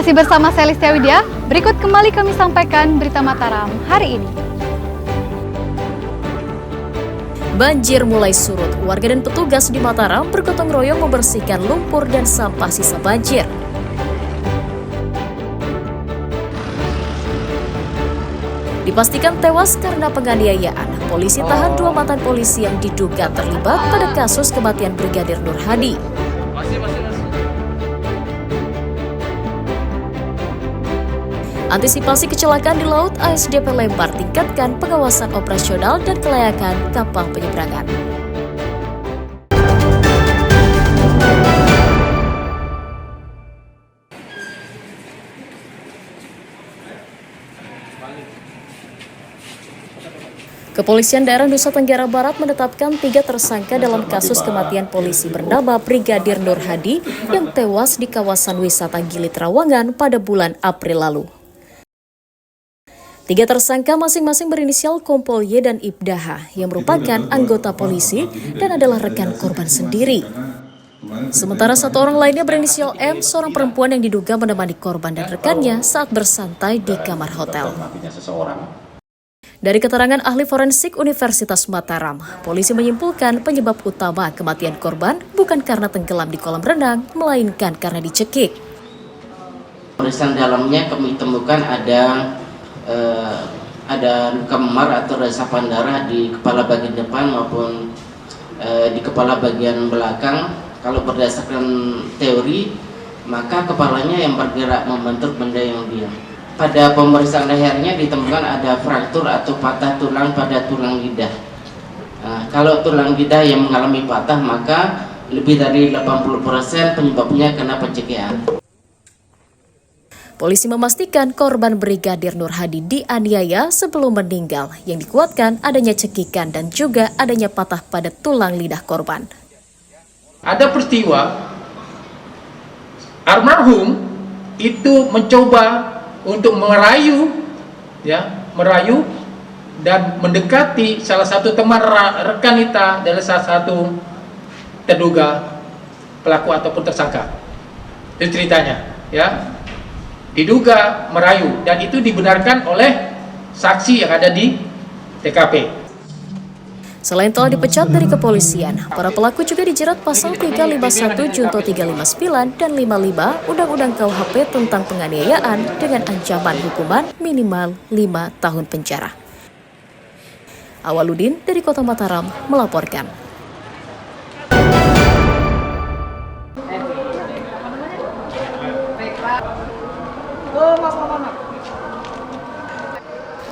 Masih bersama saya Listia Widya, berikut kembali kami sampaikan berita Mataram hari ini. Banjir mulai surut, warga dan petugas di Mataram bergotong royong membersihkan lumpur dan sampah sisa banjir. Dipastikan tewas karena penganiayaan, polisi tahan 2 mantan polisi yang diduga terlibat pada kasus kematian Brigadir Nur Hadi. Antisipasi kecelakaan di laut, ASDP Lembang tingkatkan pengawasan operasional dan kelayakan kapal penyeberangan. Kepolisian daerah Nusa Tenggara Barat menetapkan 3 tersangka dalam kasus kematian polisi bernama Brigadir Nur Hadi yang tewas di kawasan wisata Gili Trawangan pada bulan April lalu. 3 tersangka masing-masing berinisial Kompol Y dan Ibdah yang merupakan anggota polisi dan adalah rekan korban sendiri. Sementara 1 orang lainnya berinisial M, seorang perempuan yang diduga menemani korban dan rekannya saat bersantai di kamar hotel. Dari keterangan ahli forensik Universitas Mataram, polisi menyimpulkan penyebab utama kematian korban bukan karena tenggelam di kolam renang, melainkan karena dicekik. Pemeriksaan dalamnya kami temukan ada luka memar atau resapan darah di kepala bagian depan maupun di kepala bagian belakang. Kalau berdasarkan teori, maka kepalanya yang bergerak membentuk benda yang diam. Pada pemeriksaan lehernya ditemukan ada fraktur atau patah tulang pada tulang lidah. Kalau tulang lidah yang mengalami patah, maka lebih dari 80% penyebabnya karena pencekian. Polisi memastikan korban Brigadir Nur Hadi dianiaya sebelum meninggal, yang dikuatkan adanya cekikan dan juga adanya patah pada tulang lidah korban. Ada peristiwa almarhum itu mencoba untuk merayu dan mendekati salah satu teman rekan kita dari salah satu terduga pelaku ataupun tersangka. Itu ceritanya, ya. Diduga merayu dan itu dibenarkan oleh saksi yang ada di TKP. Selain telah dipecat dari kepolisian, para pelaku juga dijerat pasal 351 Junto 359 dan 55 Undang-Undang KUHP tentang penganiayaan dengan ancaman hukuman minimal 5 tahun penjara. Awaludin dari Kota Mataram melaporkan.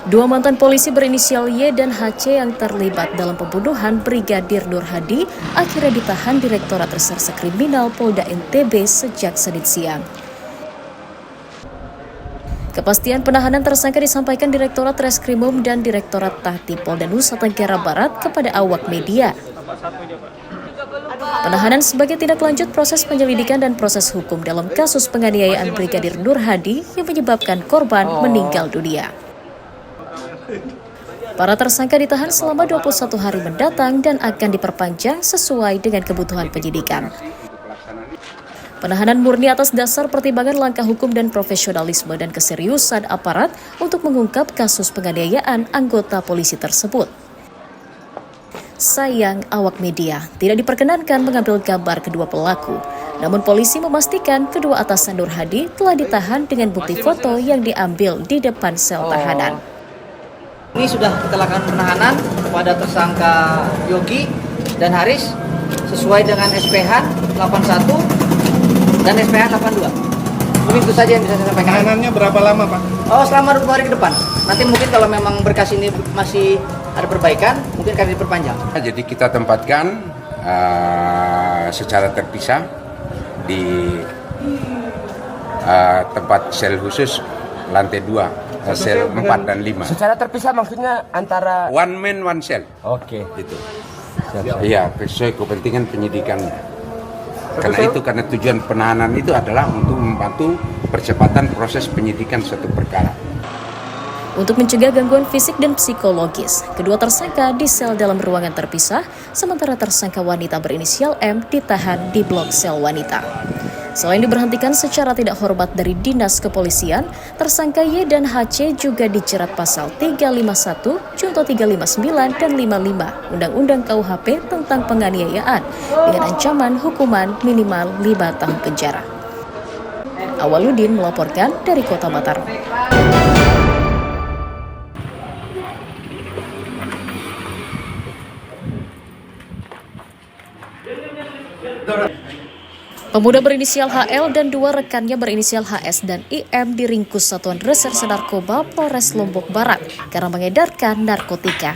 Dua mantan polisi berinisial Y dan HC yang terlibat dalam pembunuhan Brigadir Nur Hadi akhirnya ditahan Direktorat Reserse Kriminal Polda NTB sejak Senin siang. Kepastian penahanan tersangka disampaikan Direktorat Reskrimum dan Direktorat Tahti Polda Nusa Tenggara Barat kepada awak media. Penahanan sebagai tindak lanjut proses penyelidikan dan proses hukum dalam kasus penganiayaan Brigadir Nur Hadi yang menyebabkan korban meninggal dunia. Para tersangka ditahan selama 21 hari mendatang dan akan diperpanjang sesuai dengan kebutuhan penyidikan. Penahanan murni atas dasar pertimbangan langkah hukum dan profesionalisme dan keseriusan aparat untuk mengungkap kasus penganiayaan anggota polisi tersebut. Sayang, awak media tidak diperkenankan mengambil gambar kedua pelaku. Namun polisi memastikan kedua atasan Nur Hadi telah ditahan dengan bukti foto yang diambil di depan sel tahanan. Ini sudah kita lakukan penahanan kepada tersangka Yogi dan Haris sesuai dengan SPH 81 dan SPH 82. Mungkin itu saja yang bisa saya sampaikan. Penahanannya berapa lama, Pak? Oh, selama 20 hari ke depan. Nanti mungkin kalau memang berkas ini masih ada perbaikan, mungkin akan diperpanjang. Jadi kita tempatkan secara terpisah di tempat sel khusus lantai 2. Sel 4 dan 5. Secara terpisah maksudnya antara One man, one cell. Oke. Gitu. Iya, sesuai kepentingan penyidikan. Karena tujuan penahanan itu adalah untuk membantu percepatan proses penyidikan suatu perkara. Untuk mencegah gangguan fisik dan psikologis, kedua tersangka di sel dalam ruangan terpisah, sementara tersangka wanita berinisial M ditahan di blok sel wanita. Selain diberhentikan secara tidak hormat dari dinas kepolisian, tersangka Y dan HC juga dijerat pasal 351, junto 359 dan 55 Undang-Undang KUHP tentang penganiayaan dengan ancaman hukuman minimal 5 tahun penjara. Awaludin melaporkan dari Kota Mataram. Pemuda berinisial HL dan dua rekannya berinisial HS dan IM diringkus Satuan Reserse Narkoba Polres Lombok Barat karena mengedarkan narkotika.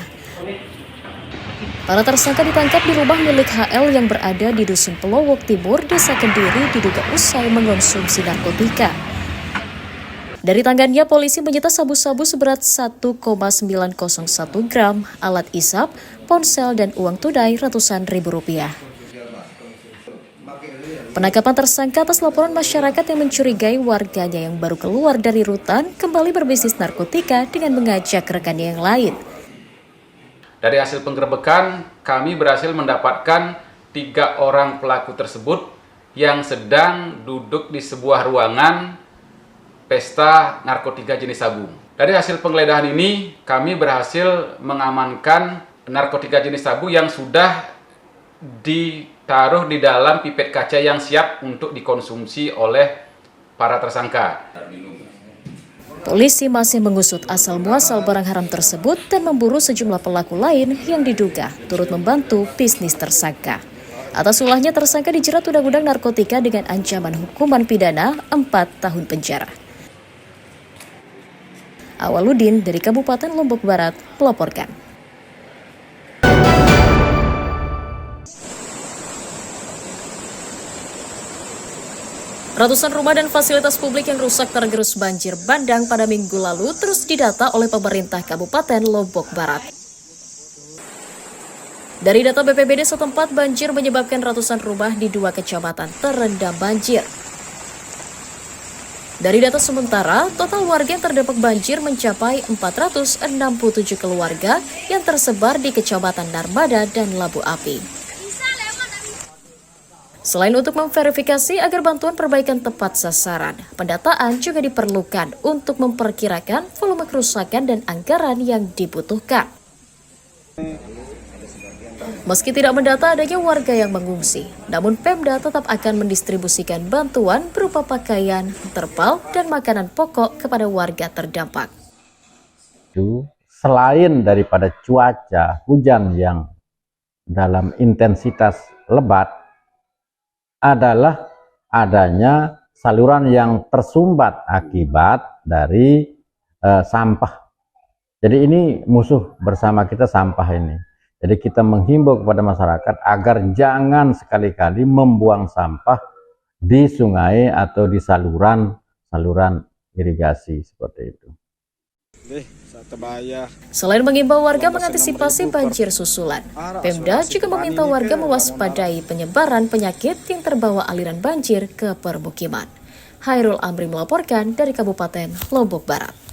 Para tersangka ditangkap di rumah milik HL yang berada di Dusun Pelowok Timur, Desa Kediri, diduga usai mengonsumsi narkotika. Dari tangannya, polisi menyita sabu-sabu seberat 1,901 gram, alat isap, ponsel, dan uang tunai ratusan ribu rupiah. Penangkapan tersangka atas laporan masyarakat yang mencurigai warganya yang baru keluar dari rutan kembali berbisnis narkotika dengan mengajak rekannya yang lain. Dari hasil penggerebekan, kami berhasil mendapatkan 3 orang pelaku tersebut yang sedang duduk di sebuah ruangan pesta narkotika jenis sabu. Dari hasil penggeledahan ini, kami berhasil mengamankan narkotika jenis sabu yang sudah ditaruh di dalam pipet kaca yang siap untuk dikonsumsi oleh para tersangka. Polisi masih mengusut asal-muasal barang haram tersebut dan memburu sejumlah pelaku lain yang diduga turut membantu bisnis tersangka. Atas ulahnya, tersangka dijerat Undang-Undang Narkotika dengan ancaman hukuman pidana 4 tahun penjara. Awaludin dari Kabupaten Lombok Barat melaporkan. Ratusan rumah dan fasilitas publik yang rusak tergerus banjir bandang pada minggu lalu terus didata oleh pemerintah Kabupaten Lombok Barat. Dari data BPBD setempat, banjir menyebabkan ratusan rumah di 2 kecamatan terendam banjir. Dari data sementara, total warga yang terdampak banjir mencapai 467 keluarga yang tersebar di Kecamatan Narmada dan Labu Api. Selain untuk memverifikasi agar bantuan perbaikan tepat sasaran, pendataan juga diperlukan untuk memperkirakan volume kerusakan dan anggaran yang dibutuhkan. Meski tidak mendata adanya warga yang mengungsi, namun Pemda tetap akan mendistribusikan bantuan berupa pakaian, terpal, dan makanan pokok kepada warga terdampak. Selain daripada cuaca hujan yang dalam intensitas lebat, adalah adanya saluran yang tersumbat akibat dari sampah. Jadi ini musuh bersama kita, sampah ini. Jadi kita menghimbau kepada masyarakat agar jangan sekali-kali membuang sampah di sungai atau di saluran irigasi seperti itu. Selain mengimbau warga mengantisipasi banjir susulan, Pemda juga meminta warga mewaspadai penyebaran penyakit yang terbawa aliran banjir ke permukiman. Hairul Amri melaporkan dari Kabupaten Lombok Barat.